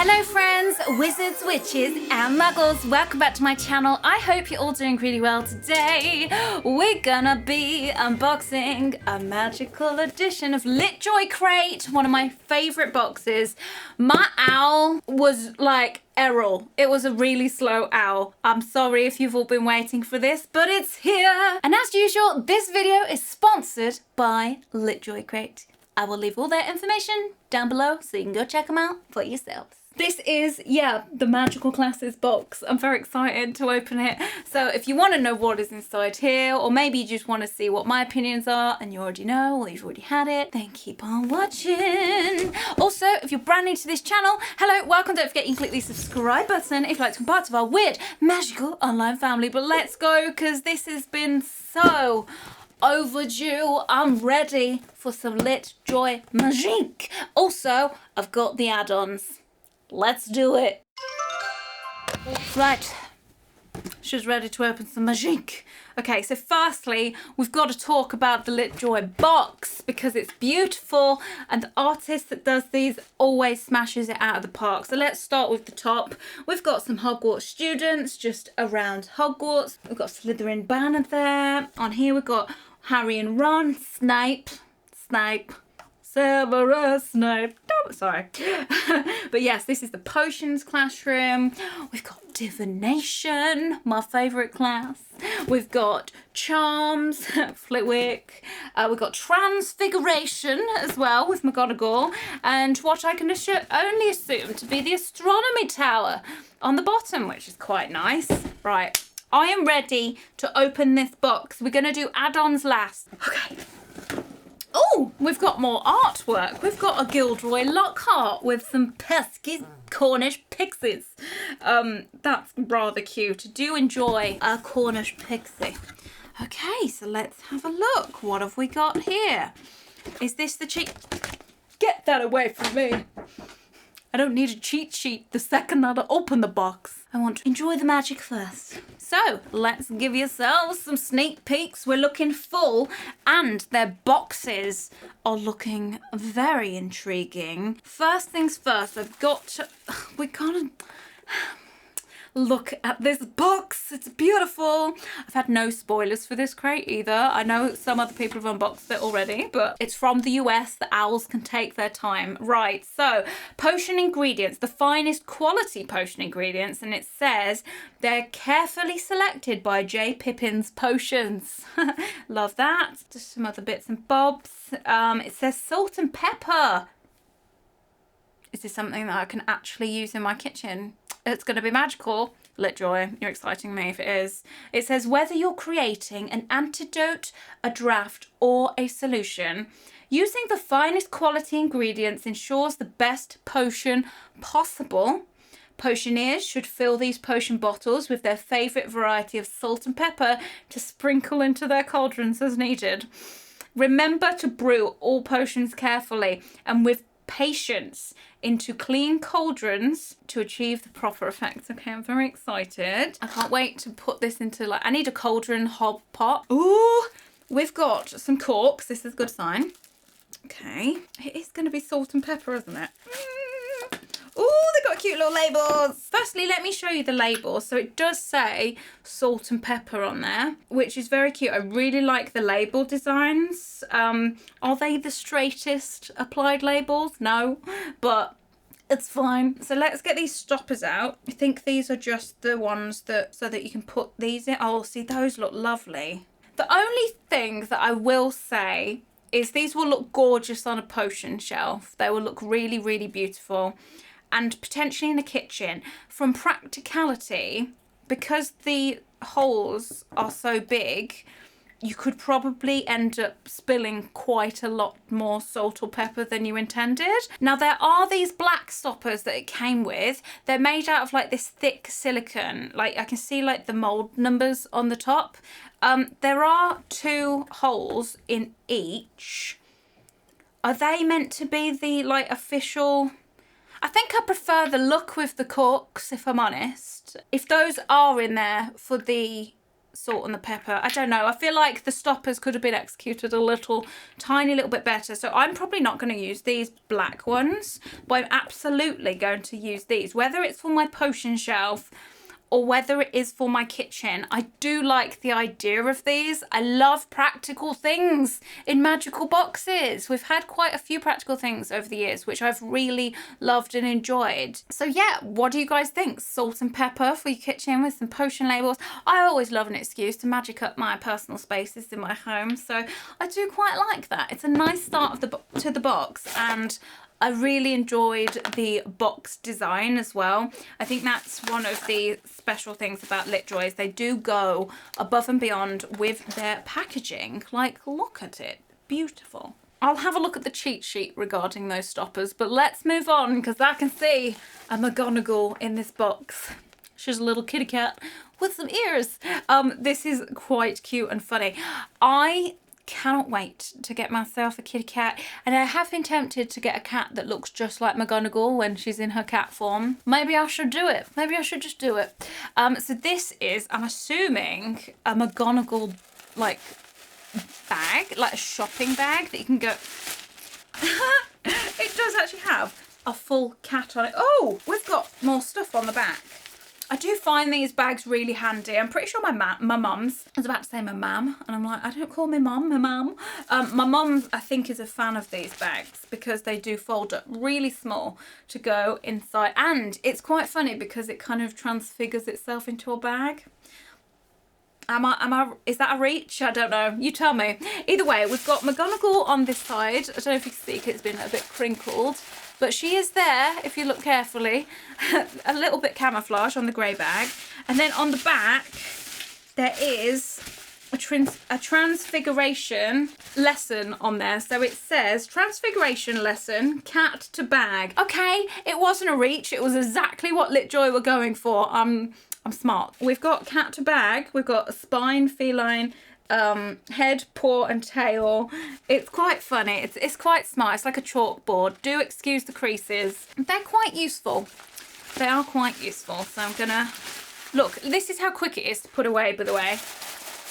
Hello friends, wizards, witches and muggles, welcome back to my channel. I hope you're all doing really well today. We're gonna be unboxing a magical edition of LitJoy Crate, one of my favourite boxes. My owl was like Errol. It was a really slow owl. I'm sorry if you've all been waiting for this, but it's here. And as usual, this video is sponsored by LitJoy Crate. I will leave all their information down below so you can go check them out for yourselves. This is, the Magical Classes box. I'm very excited to open it. So if you want to know what is inside here, or maybe you just want to see what my opinions are and you already know, or you've already had it, then keep on watching. Also, if you're brand new to this channel, hello, welcome. Don't forget you can click the subscribe button if you'd like to become part of our weird, magical online family. But let's go, because this has been so overdue. I'm ready for some LitJoy Magique. Also, I've got the add-ons. Let's do it. Right, she's ready to open some Magique. Okay, so firstly, we've got to talk about the LitJoy box because it's beautiful and the artist that does these always smashes it out of the park. So let's start with the top. We've got some Hogwarts students just around Hogwarts. We've got Slytherin banner there. On here we've got Harry and Ron, Snape, Severus Snape. Oh, sorry. But yes, this is the potions classroom. We've got divination, my favourite class. We've got charms, Flitwick. We've got transfiguration as well with McGonagall. And what I can only assume to be the astronomy tower on the bottom, which is quite nice. Right, I am ready to open this box. We're going to do add-ons last. Okay. Oh, we've got more artwork. We've got a Gilderoy Lockhart with some pesky Cornish pixies. That's rather cute. I do enjoy a Cornish pixie. Okay, so let's have a look. What have we got here? Is this the cheat? Get that away from me. I don't need a cheat sheet the second that I open the box. I want to enjoy the magic first. So let's give yourselves some sneak peeks. We're looking full and their boxes are looking very intriguing. First things first, we gotta look at this box. It's beautiful. I've had no spoilers for this crate either. I know some other people have unboxed it already, but it's from the US. The owls can take their time. Right, so potion ingredients, the finest quality potion ingredients, and it says they're carefully selected by J. Pippin's Potions. Love that. Just some other bits and bobs. It says salt and pepper. Is this something that I can actually use in my kitchen? It's going to be magical. LitJoy, you're exciting me if it is. It says whether you're creating an antidote, a draft, or a solution, using the finest quality ingredients ensures the best potion possible. Potioneers should fill these potion bottles with their favourite variety of salt and pepper to sprinkle into their cauldrons as needed. Remember to brew all potions carefully and with patience into clean cauldrons to achieve the proper effects. Okay, I'm very excited. I can't wait to put this into, I need a cauldron hob pot. Ooh, we've got some corks. This is a good sign. Okay, it is going to be salt and pepper, isn't it? Ooh, they've got cute little labels. Firstly, let me show you the label. So it does say salt and pepper on there, which is very cute. I really like the label designs. Are they the straightest applied labels? No, but it's fine. So let's get these stoppers out. I think these are just the ones so that you can put these in. Oh, see, those look lovely. The only thing that I will say is these will look gorgeous on a potion shelf. They will look really, really beautiful. And potentially in the kitchen. From practicality, because the holes are so big, you could probably end up spilling quite a lot more salt or pepper than you intended. Now there are these black stoppers that it came with. They're made out of like this thick silicone. Like I can see like the mold numbers on the top. There are 2 holes in each. Are they meant to be the like official? I think I prefer the look with the corks, if I'm honest. If those are in there for the salt and the pepper. I don't know. I feel like the stoppers could have been executed a tiny little bit better. So I'm probably not going to use these black ones, but I'm absolutely going to use these. Whether it's for my potion shelf or whether it is for my kitchen, I do like the idea of these. I love practical things in magical boxes. We've had quite a few practical things over the years, which I've really loved and enjoyed. So yeah, what do you guys think? Salt and pepper for your kitchen with some potion labels. I always love an excuse to magic up my personal spaces in my home, so I do quite like that. It's a nice start to the box, and I really enjoyed the box design as well. I think that's one of the special things about LitJoy. They do go above and beyond with their packaging. Like, look at it. Beautiful. I'll have a look at the cheat sheet regarding those stoppers, but let's move on because I can see a McGonagall in this box. She's a little kitty cat with some ears. This is quite cute and funny. I cannot wait to get myself a kitty cat, and I have been tempted to get a cat that looks just like McGonagall when she's in her cat form. Maybe I should do it. Maybe I should just do it. So this is, I'm assuming, a McGonagall like bag, like a shopping bag that you can go. It does actually have a full cat on it. Oh, we've got more stuff on the back. I do find these bags really handy. I'm pretty sure my mum's, I was about to say my mum, and I'm like, I don't call my mum my mum. My mum, I think, is a fan of these bags because they do fold up really small to go inside. And it's quite funny because it kind of transfigures itself into a bag. Is that a reach? I don't know. You tell me. Either way, we've got McGonagall on this side. I don't know if you can see, it's been a bit crinkled. But she is there, if you look carefully, a little bit camouflage on the grey bag. And then on the back, there is a transfiguration lesson on there. So it says, transfiguration lesson, cat to bag. Okay, it wasn't a reach. It was exactly what LitJoy were going for. I'm smart. We've got cat to bag. We've got a spine, feline, head, paw and tail. It's quite funny. It's quite smart. It's like a chalkboard. Do excuse the creases. They're quite useful. They are quite useful. So I'm gonna look. This is how quick it is to put away, by the way.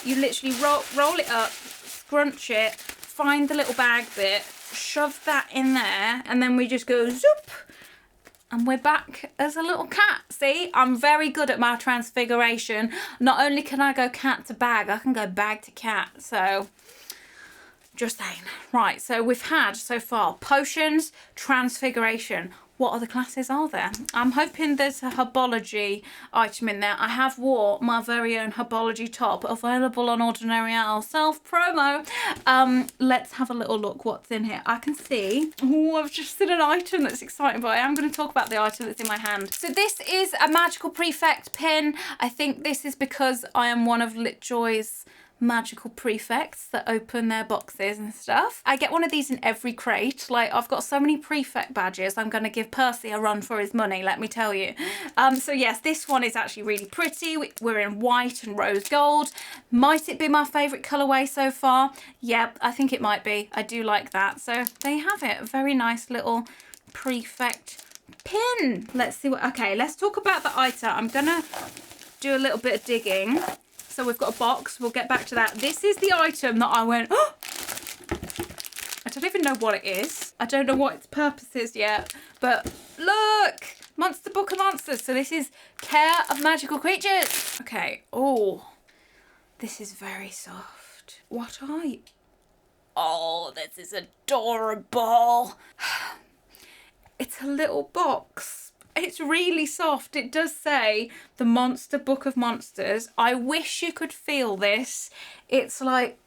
You literally roll it up, scrunch it, find the little bag bit, shove that in there, and then we just go zoop. And we're back as a little cat. See, I'm very good at my transfiguration. Not only can I go cat to bag, I can go bag to cat. So, just saying. Right, so we've had so far potions, transfiguration. What other classes are there? I'm hoping there's a herbology item in there. I have wore my very own herbology top, available on Ordinary Owl self-promo. Let's have a little look what's in here. I can see, oh, I've just seen an item that's exciting, but I am going to talk about the item that's in my hand. So this is a magical prefect pin. I think this is because I am one of LitJoy's magical prefects that open their boxes and stuff. I get one of these in every crate. Like, I've got so many prefect badges. I'm going to give Percy a run for his money, let me tell you. So yes, this one is actually really pretty. We're in white and rose gold. Might it be my favourite colourway so far? Yep, I think it might be. I do like that. So there you have it. A very nice little prefect pin. Let's see what, okay, let's talk about the item. I'm going to do a little bit of digging. So we've got a box. We'll get back to that. This is the item that I went, oh! I don't even know what it is. I don't know what its purpose is yet. But look! Monster Book of Monsters. So this is Care of Magical Creatures. Okay. Oh, this is very soft. What are you? Oh, this is adorable. It's a little box. It's really soft. It does say the Monster Book of Monsters. I wish you could feel this. It's like,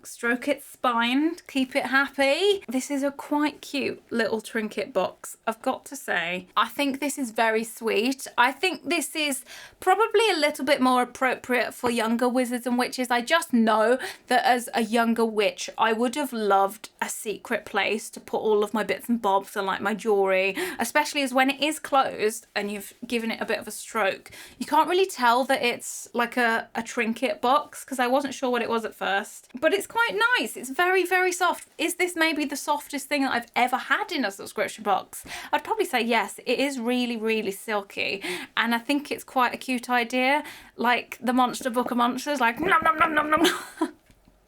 stroke its spine, keep it happy. This is a quite cute little trinket box, I've got to say. I think this is very sweet. I think this is probably a little bit more appropriate for younger wizards and witches. I just know that as a younger witch, I would have loved a secret place to put all of my bits and bobs and like my jewellery, especially as when it is closed and you've given it a bit of a stroke, you can't really tell that it's like a trinket box, because I wasn't sure what it was at first, but it's quite nice. It's very, very soft. Is this maybe the softest thing that I've ever had in a subscription box? I'd probably say yes. It is really, really silky, and I think it's quite a cute idea, like the Monster Book of Monsters, like nom nom nom nom nom.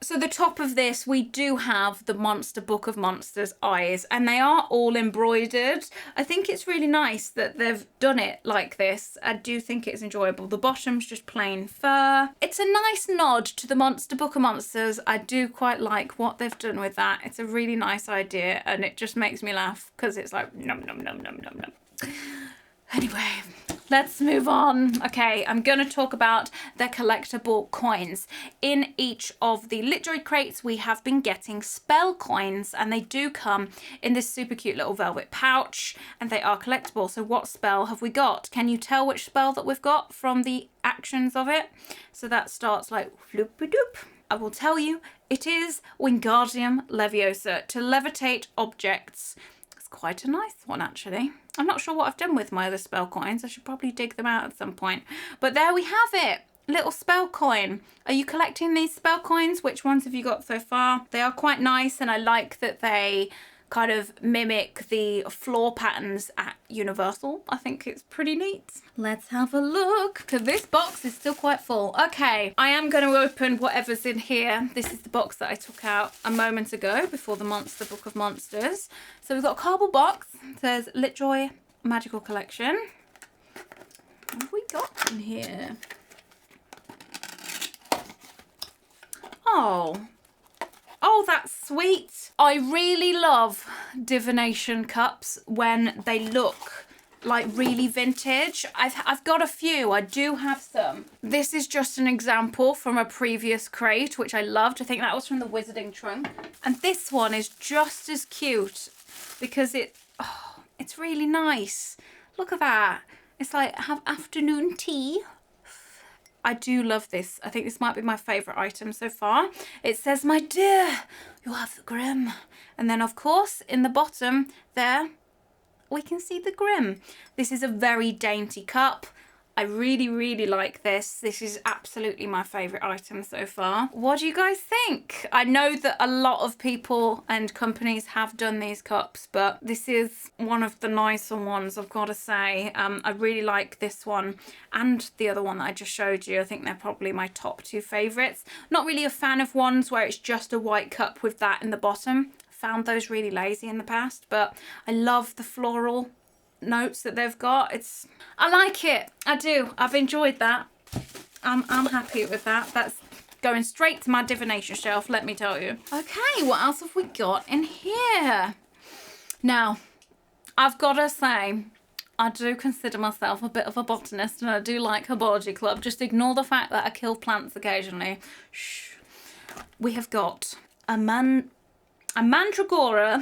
So the top of this, we do have the Monster Book of Monsters eyes, and they are all embroidered. I think it's really nice that they've done it like this. I do think it's enjoyable. The bottom's just plain fur. It's a nice nod to the Monster Book of Monsters. I do quite like what they've done with that. It's a really nice idea, and it just makes me laugh because it's like nom nom nom nom nom nom. Anyway, let's move on. Okay, I'm going to talk about their collectible coins. In each of the LitJoy crates, we have been getting spell coins, and they do come in this super cute little velvet pouch, and they are collectible. So what spell have we got? Can you tell which spell that we've got from the actions of it? So that starts like floop-a-doop. I will tell you, it is Wingardium Leviosa, to levitate objects. Quite a nice one, actually. I'm not sure what I've done with my other spell coins. I should probably dig them out at some point. But there we have it. Little spell coin. Are you collecting these spell coins? Which ones have you got so far? They are quite nice, and I like that they kind of mimic the floor patterns at Universal. I think it's pretty neat. Let's have a look, because this box is still quite full. Okay, I am going to open whatever's in here. This is the box that I took out a moment ago before the Monster Book of Monsters. So we've got a cardboard box. It says LitJoy Magical Collection. What have we got in here? Oh, that's sweet. I really love divination cups when they look like really vintage. I've got a few. I do have some. This is just an example from a previous crate, which I loved. I think that was from the Wizarding Trunk. And this one is just as cute because it's really nice. Look at that. It's like have afternoon tea. I do love this. I think this might be my favourite item so far. It says, "My dear, you have the Grim." And then, of course, in the bottom there, we can see the Grim. This is a very dainty cup. I really, really like this. This is absolutely my favourite item so far. What do you guys think? I know that a lot of people and companies have done these cups, but this is one of the nicer ones, I've got to say. I really like this one and the other one that I just showed you. I think they're probably my top two favourites. Not really a fan of ones where it's just a white cup with that in the bottom. Found those really lazy in the past, but I love the floral notes that they've got. I like it. I do. I've enjoyed that. I'm happy with that. That's going straight to my divination shelf, let me tell you. Okay, what else have we got in here? Now, I've got to say, I do consider myself a bit of a botanist, and I do like Herbology Club. Just ignore the fact that I kill plants occasionally. Shh. We have got a Mandragora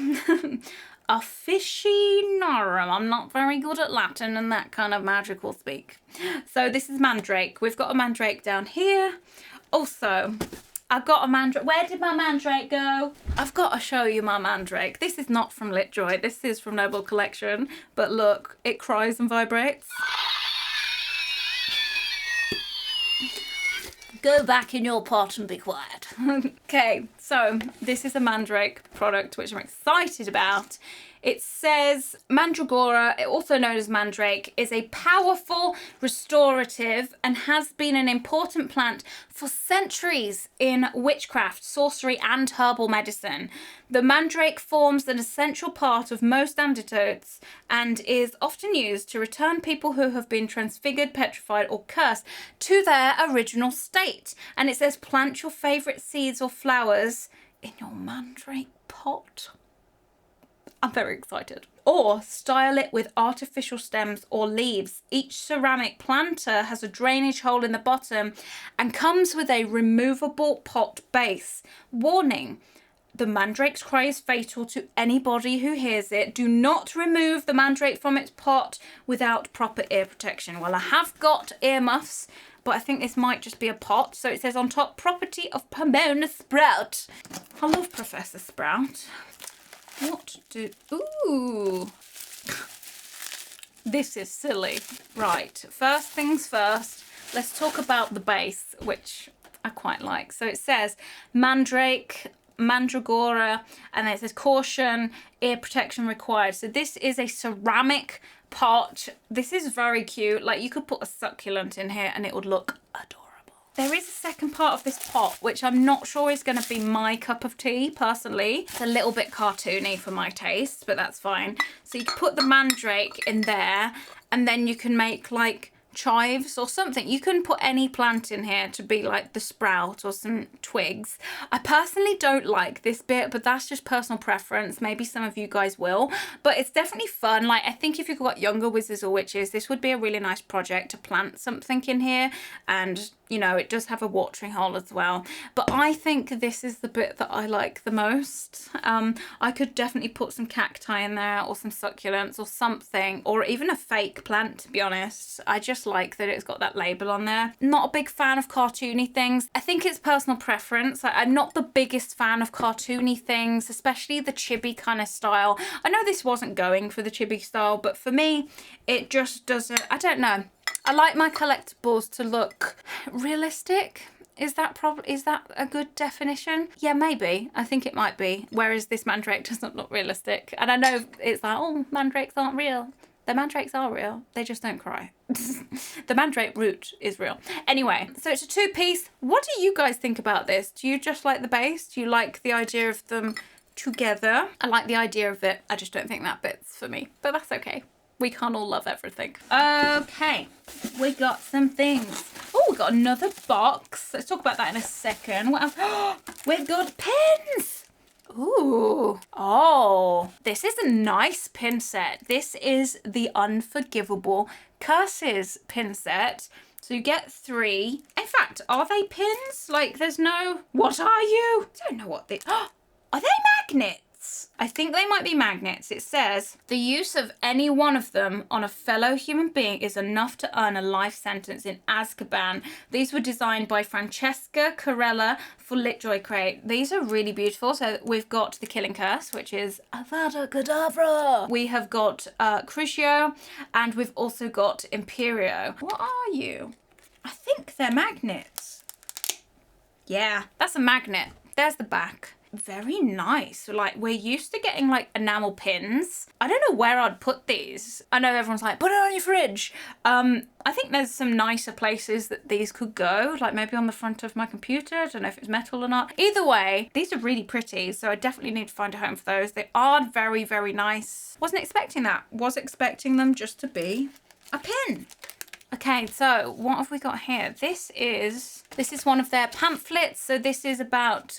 Officinarum. I'm not very good at Latin and that kind of magical speak. So this is Mandrake. We've got a Mandrake down here. Also, I've got a Mandrake. Where did my Mandrake go? I've got to show you my Mandrake. This is not from LitJoy. This is from Noble Collection. But look, it cries and vibrates. Go back in your pot and be quiet. Okay, so this is a Mandrake product, which I'm excited about. It says Mandragora, also known as Mandrake, is a powerful restorative and has been an important plant for centuries in witchcraft, sorcery, and herbal medicine. The Mandrake forms an essential part of most antidotes and is often used to return people who have been transfigured, petrified, or cursed to their original state. And it says plant your favourite seeds or flowers in your Mandrake pot. I'm very excited. Or style it with artificial stems or leaves. Each ceramic planter has a drainage hole in the bottom and comes with a removable pot base. Warning, the Mandrake's cry is fatal to anybody who hears it. Do not remove the Mandrake from its pot without proper ear protection. Well, I have got earmuffs, but I think this might just be a pot. So it says on top, property of Pomona Sprout. I love Professor Sprout. Ooh. This is silly. Right, first things first, let's talk about the base, which I quite like. So it says Mandrake, Mandragora, and then it says caution, ear protection required. So this is a ceramic pot. This is very cute. Like, you could put a succulent in here and it would look adorable. There is a second part of this pot, which I'm not sure is going to be my cup of tea, personally. It's a little bit cartoony for my taste, but that's fine. So you can put the mandrake in there, and then you can make, like, chives or something. You can put any plant in here to be like the sprout or some twigs. I personally don't like this bit, but that's just personal preference. Maybe some of you guys will, but it's definitely fun. Like, I think if you've got younger wizards or witches, this would be a really nice project to plant something in here. And you know, it does have a watering hole as well. But I think this is the bit that I like the most. I could definitely put some cacti in there or some succulents or something, or even a fake plant, to be honest. I just like that it's got that label on there. Not a big fan of cartoony things. I think it's personal preference. I'm not the biggest fan of cartoony things, especially the chibi kind of style. I know this wasn't going for the chibi style, but for me, it just doesn't, I don't know. I like my collectibles to look realistic. Is that a good definition? Yeah, maybe. I think it might be. Whereas this mandrake doesn't look realistic. And I know it's like, oh, mandrakes aren't real. The mandrakes are real. They just don't cry. The mandrake root is real. Anyway, so it's a two-piece. What do you guys think about this? Do you just like the base? Do you like the idea of them together? I like the idea of it. I just don't think that bit's for me. But that's okay. We can't all love everything. Okay, we got some things. Oh, we got another box. Let's talk about that in a second. What else? We've got pins. Ooh. Oh, this is a nice pin set. This is the Unforgivable Curses pin set. So you get 3. In fact, are they pins? Like, there's no... What are you? I don't know what they... Are they magnets? I think they might be magnets. It says, the use of any one of them on a fellow human being is enough to earn a life sentence in Azkaban. These were designed by Francesca Corella for Litjoy Crate. These are really beautiful. So we've got the Killing Curse, which is Avada Kedavra. We have got Crucio, and we've also got Imperio. What are you? I think they're magnets. Yeah, that's a magnet. There's the back. Very nice. Like, we're used to getting like enamel pins. I don't know where I'd put these. I know everyone's like, put it on your fridge. I think there's some nicer places that these could go, like maybe on the front of my computer. I don't know if it's metal or not. Either way, these are really pretty, so I definitely need to find a home for those. They are very, very nice. Wasn't expecting that. Was expecting them just to be a pin. Okay, so what have we got here? This is one of their pamphlets. So this is about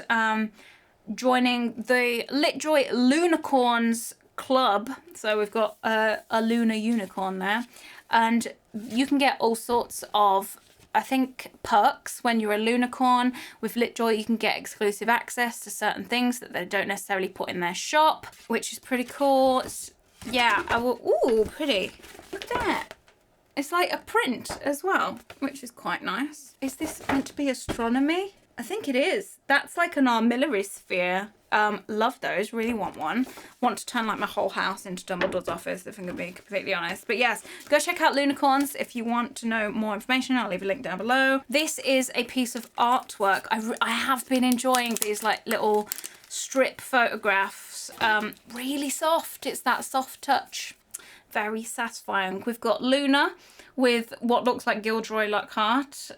joining the Litjoy Lunicorns Club. So we've got a lunar unicorn there. And you can get all sorts of, I think, perks when you're a Lunicorn. With Litjoy, you can get exclusive access to certain things that they don't necessarily put in their shop, which is pretty cool. Yeah, ooh, pretty. Look at that. It's like a print as well, which is quite nice. Is this meant to be astronomy? I think it is. That's like an armillary sphere. Love those. Really want one. Want to turn like my whole house into Dumbledore's office, if I'm going to be completely honest. But yes, go check out Lunicorns if you want to know more information. I'll leave a link down below. This is a piece of artwork. I have been enjoying these like little strip photographs. Really soft. It's that soft touch. Very satisfying. We've got Luna with what looks like Gilderoy Lockhart.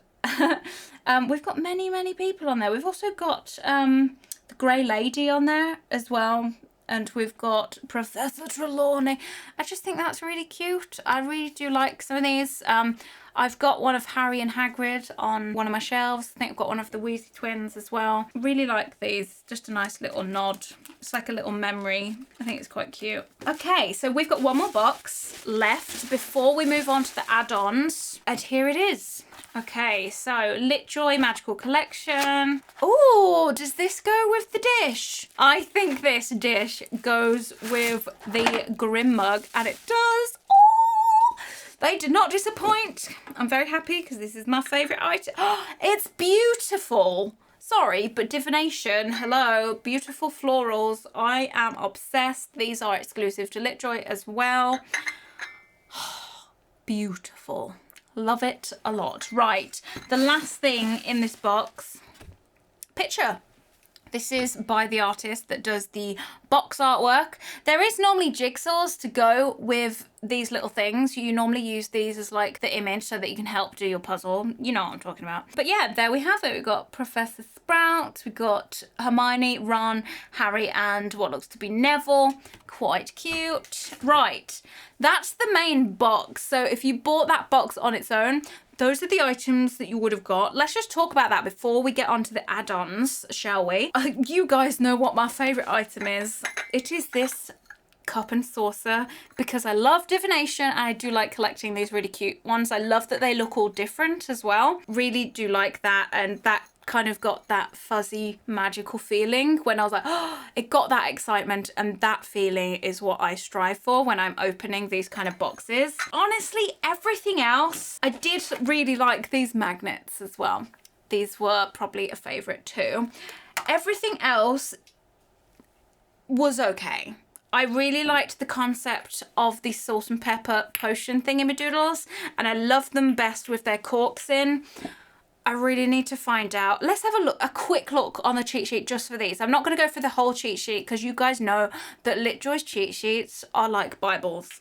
We've got many, many people on there. We've also got the Grey Lady on there as well. And we've got Professor Trelawney. I just think that's really cute. I really do like some of these. I've got one of Harry and Hagrid on one of my shelves. I think I've got one of the Weasley twins as well. Really like these. Just a nice little nod. It's like a little memory. I think it's quite cute. Okay, so we've got one more box left before we move on to the add-ons. And here it is. Okay, so Litjoy Magical Collection. Oh, does this go with the dish? I think this dish goes with the Grim Mug, and it does. Oh, they did not disappoint. I'm very happy because this is my favourite item. Oh, it's beautiful. Sorry, but divination, hello, beautiful florals. I am obsessed. These are exclusive to Litjoy as well. Beautiful. Love it a lot. Right, the last thing in this box, picture. This is by the artist that does the box artwork. There is normally jigsaws to go with these little things. You normally use these as like the image so that you can help do your puzzle. You know what I'm talking about. But yeah, there we have it. We've got Professor Sprout, we've got Hermione, Ron, Harry, and what looks to be Neville. Quite cute. Right, that's the main box. So if you bought that box on its own, those are the items that you would have got. Let's just talk about that before we get onto the add-ons, shall we? You guys know what my favourite item is. It is this cup and saucer because I love divination and I do like collecting these really cute ones. I love that they look all different as well. Really do like that, and that kind of got that fuzzy magical feeling when I was like, oh, it got that excitement, and that feeling is what I strive for when I'm opening these kind of boxes. Honestly, everything else, I did really like these magnets as well. These were probably a favourite too. Everything else was okay. I really liked the concept of the salt and pepper potion thingamadoodles, and I love them best with their corks in. I really need to find out. Let's have a quick look on the cheat sheet just for these. I'm not going to go for the whole cheat sheet because you guys know that LitJoy's cheat sheets are like Bibles.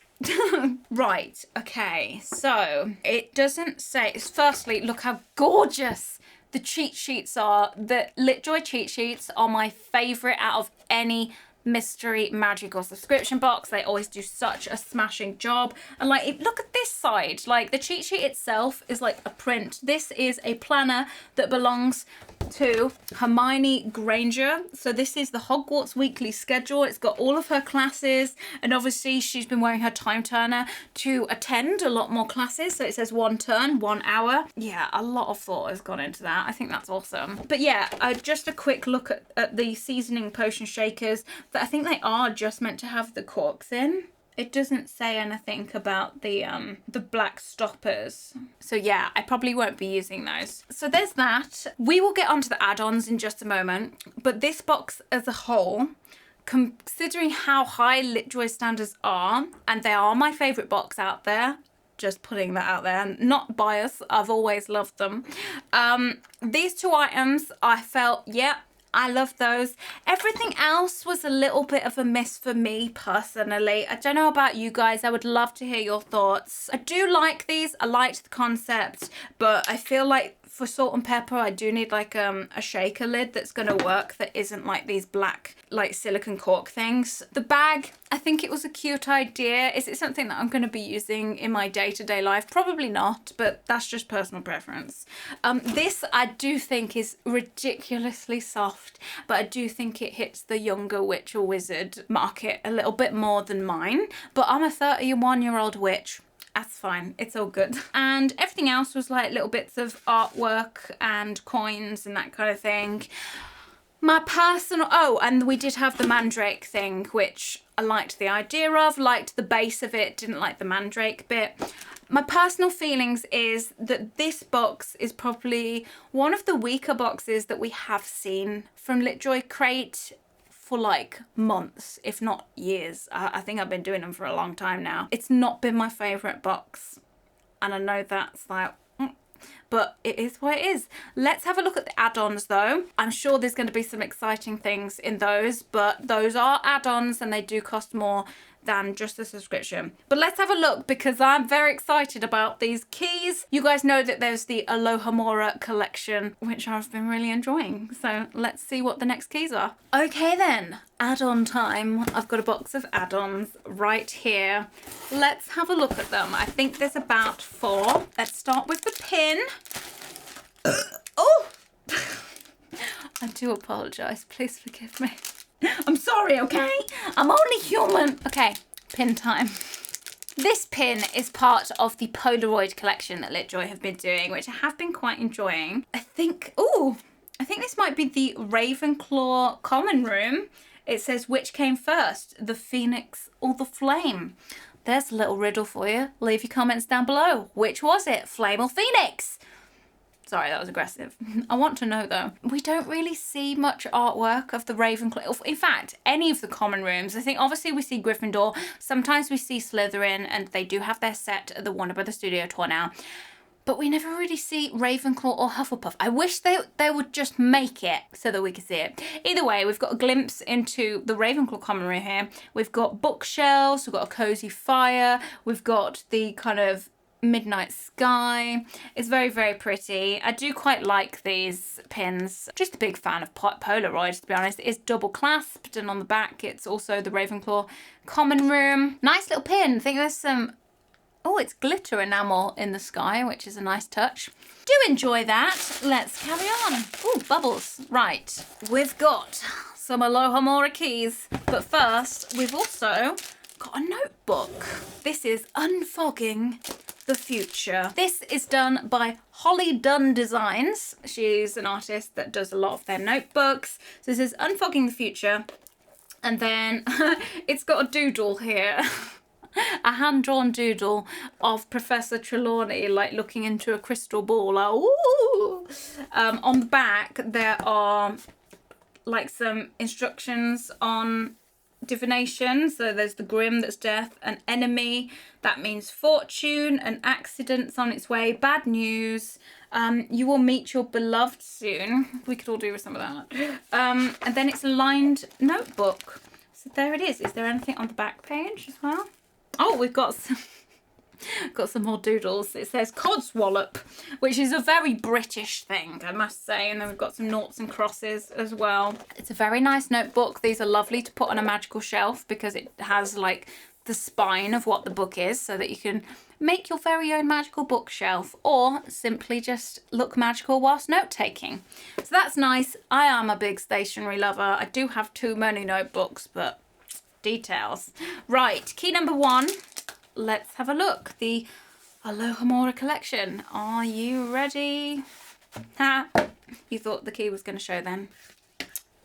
Right, okay, so it doesn't say, firstly, look how gorgeous the cheat sheets are. The LitJoy cheat sheets are my favourite out of any mystery magical subscription box. They always do such a smashing job. And like, look at this side, like the cheat sheet itself is like a print. This is a planner that belongs to Hermione Granger. So this is the Hogwarts weekly schedule. It's got all of her classes, and obviously she's been wearing her time turner to attend a lot more classes. So it says 1 turn, 1 hour. Yeah, a lot of thought has gone into that. I think that's awesome. But yeah, just a quick look at the seasoning potion shakers that I think they are just meant to have the corks in. It doesn't say anything about the black stoppers. So yeah, I probably won't be using those. So there's that. We will get onto the add-ons in just a moment, but this box as a whole, considering how high LitJoy standards are, and they are my favourite box out there, just putting that out there, and not biased, I've always loved them. These two items, I felt, yeah, I love those. Everything else was a little bit of a miss for me personally. I don't know about you guys. I would love to hear your thoughts. I do like these. I liked the concept, but I feel like for salt and pepper, I do need like a shaker lid that's going to work that isn't like these black like silicone cork things. The bag, I think it was a cute idea. Is it something that I'm going to be using in my day-to-day life? Probably not, but that's just personal preference. This I do think is ridiculously soft, but I do think it hits the younger witch or wizard market a little bit more than mine. But I'm a 31-year-old witch. That's fine, it's all good. And everything else was like little bits of artwork and coins and that kind of thing. My personal, oh, and we did have the mandrake thing, which I liked the idea of, liked the base of it, didn't like the mandrake bit. My personal feelings is that this box is probably one of the weaker boxes that we have seen from LitJoy Crate for like months, if not years. I think I've been doing them for a long time now. It's not been my favourite box, and I know that's like, but it is what it is. Let's have a look at the add-ons though. I'm sure there's going to be some exciting things in those, but those are add-ons and they do cost more than just the subscription. But let's have a look because I'm very excited about these keys. You guys know that there's the Alohomora collection, which I've been really enjoying. So let's see what the next keys are. Okay then, add-on time. I've got a box of add-ons right here. Let's have a look at them. I think there's about 4. Let's start with the pin. Oh! I do apologise. Please forgive me. I'm sorry, okay? I'm only human. Okay, pin time. This pin is part of the Polaroid collection that LitJoy have been doing, which I have been quite enjoying. I think this might be the Ravenclaw common room. It says, which came first, the phoenix or the flame? There's a little riddle for you. Leave your comments down below. Which was it, flame or phoenix? Sorry, that was aggressive. I want to know though. We don't really see much artwork of the Ravenclaw. In fact, any of the common rooms. I think obviously we see Gryffindor. Sometimes we see Slytherin, and they do have their set at the Warner Brothers Studio tour now. but we never really see Ravenclaw or Hufflepuff. I wish they would just make it so that we could see it. Either way, we've got a glimpse into the Ravenclaw common room here. We've got bookshelves, we've got a cozy fire, we've got the kind of midnight sky. It's very, very pretty. I do quite like these pins. Just a big fan of Polaroid, to be honest. It is double clasped, and on the back it's also the Ravenclaw common room. Nice little pin. I think there's some, oh, it's glitter enamel in the sky, which is a nice touch. Do enjoy that. Let's carry on. Oh, bubbles. Right, we've got some Alohomora keys, but first we've also got a notebook. This is Unfogging the Future. This is done by Holly Dunn Designs. She's an artist that does a lot of their notebooks. So this is Unfogging the Future. And then it's got a doodle here. A hand-drawn doodle of Professor Trelawney, like looking into a crystal ball. Like, ooh. On the back, there are like some instructions on divination. So there's the grim, that's death, an enemy, that means fortune, an accident's on its way, bad news, you will meet your beloved soon. We could all do with some of that. And then it's a lined notebook. So there it is. Is there anything on the back page as well? Oh, we've got some got some more doodles. It says Codswallop, which is a very British thing, I must say. And then we've got some noughts and crosses as well. It's a very nice notebook. These are lovely to put on a magical shelf because it has like the spine of what the book is, so that you can make your very own magical bookshelf or simply just look magical whilst note-taking. So that's nice. I am a big stationery lover. I do have too many notebooks, but details. Right, key number 1. Let's have a look. The Alohomora collection. Are you ready? Ha! You thought the key was going to show then.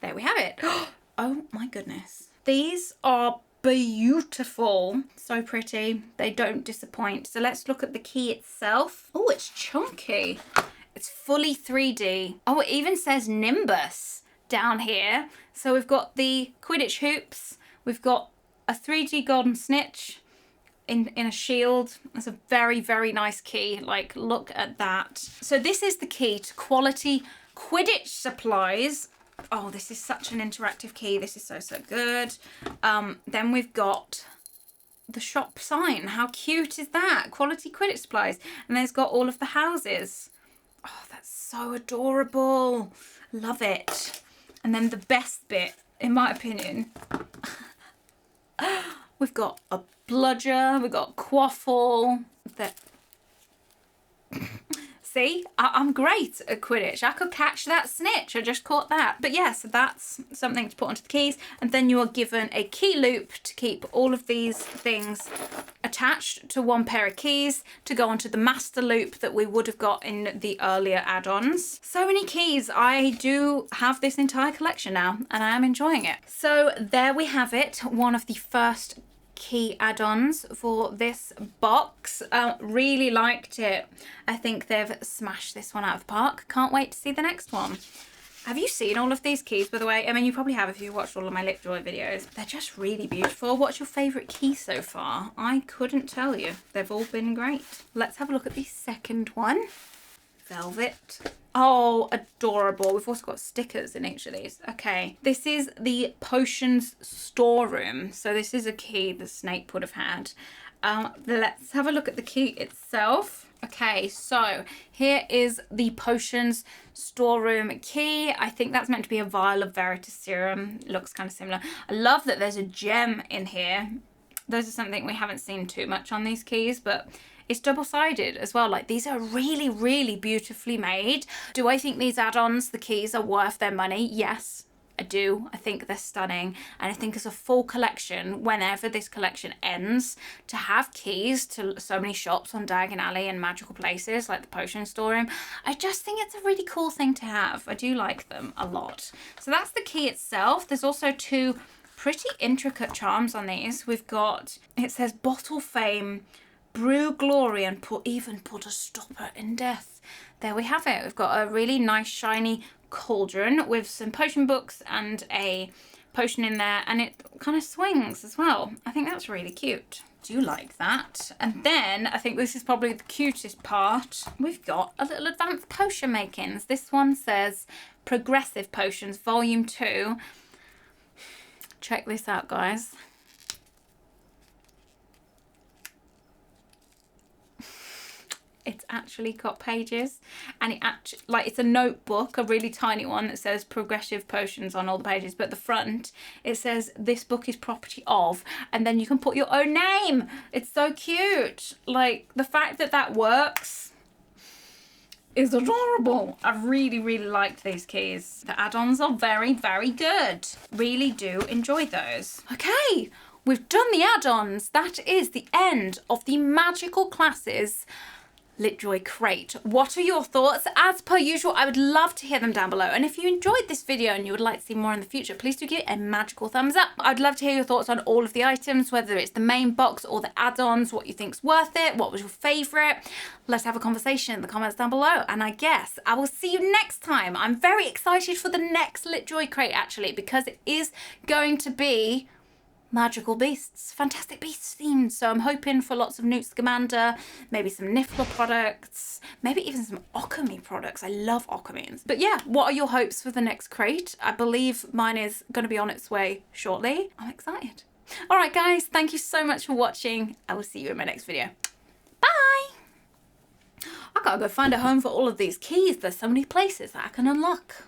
There we have it. Oh my goodness. These are beautiful. So pretty. They don't disappoint. So let's look at the key itself. Oh, it's chunky. It's fully 3D. Oh, it even says Nimbus down here. So we've got the Quidditch hoops. We've got a 3D golden snitch in a shield. It's a very, very nice key. Like, look at that. So this is the key to quality Quidditch supplies. Oh, this is such an interactive key. This is so, so good. Then we've got the shop sign. How cute is that? Quality Quidditch supplies. And then it's got all of the houses. Oh, that's so adorable. Love it. And then the best bit, in my opinion, we've got a bludger, we've got quaffle. See, I'm great at Quidditch. I could catch that snitch. I just caught that. But yes, that's something to put onto the keys. And then you are given a key loop to keep all of these things attached to one pair of keys to go onto the master loop that we would have got in the earlier add-ons. So many keys. I do have this entire collection now and I am enjoying it. So there we have it. One of the first key add-ons for this box. Really liked it. I think they've smashed this one out of the park. Can't wait to see the next one. Have you seen all of these keys, by the way? I mean, you probably have if you watched all of my Lipjoy videos. They're just really beautiful. What's your favourite key so far? I couldn't tell you. They've all been great. Let's have a look at the second one. Velvet. Oh, adorable. We've also got stickers in each of these. Okay, this is the potions storeroom. So this is a key the Snape would have had. Let's have a look at the key itself. Okay, so here is the potions storeroom key. I think that's meant to be a vial of Veritaserum. It looks kind of similar. I love that there's a gem in here. Those are something we haven't seen too much on these keys, but it's double-sided as well. Like, these are really, really beautifully made. Do I think these add-ons, the keys, are worth their money? Yes, I do. I think they're stunning. And I think as a full collection, whenever this collection ends, to have keys to so many shops on Diagon Alley and magical places like the potion storeroom, I just think it's a really cool thing to have. I do like them a lot. So that's the key itself. There's also two pretty intricate charms on these. We've got, it says Bottle Fame, Brew Glory, and even put a stopper in death. There we have it. We've got a really nice shiny cauldron with some potion books and a potion in there, and it kind of swings as well. I think that's really cute. Do like that. And then I think this is probably the cutest part. We've got a little advanced potion makings. This one says Progressive Potions Volume 2. Check this out, guys. It's actually got pages, and it actually, like, it's a notebook, a really tiny one that says Progressive Potions on all the pages, but the front it says this book is property of, and then you can put your own name. It's so cute. Like, the fact that that works is adorable. I really, really liked these keys. The add-ons are very, very good. Really do enjoy those. Okay, we've done the add-ons. That is the end of the Magical Classes LitJoy crate. What are your thoughts? As per usual, I would love to hear them down below. And if you enjoyed this video and you would like to see more in the future, please do give it a magical thumbs up. I'd love to hear your thoughts on all of the items, whether it's the main box or the add-ons, what you think's worth it, what was your favorite. Let's have a conversation in the comments down below. And I guess I will see you next time. I'm very excited for the next LitJoy crate, actually, because it is going to be magical beasts, fantastic beasts themed. So I'm hoping for lots of Newt Scamander, maybe some Niffler products, maybe even some Occamy products. I love Occamys. But yeah, what are your hopes for the next crate? I believe mine is going to be on its way shortly. I'm excited. All right, guys, thank you so much for watching. I will see you in my next video. Bye. I gotta go find a home for all of these keys. There's so many places that I can unlock.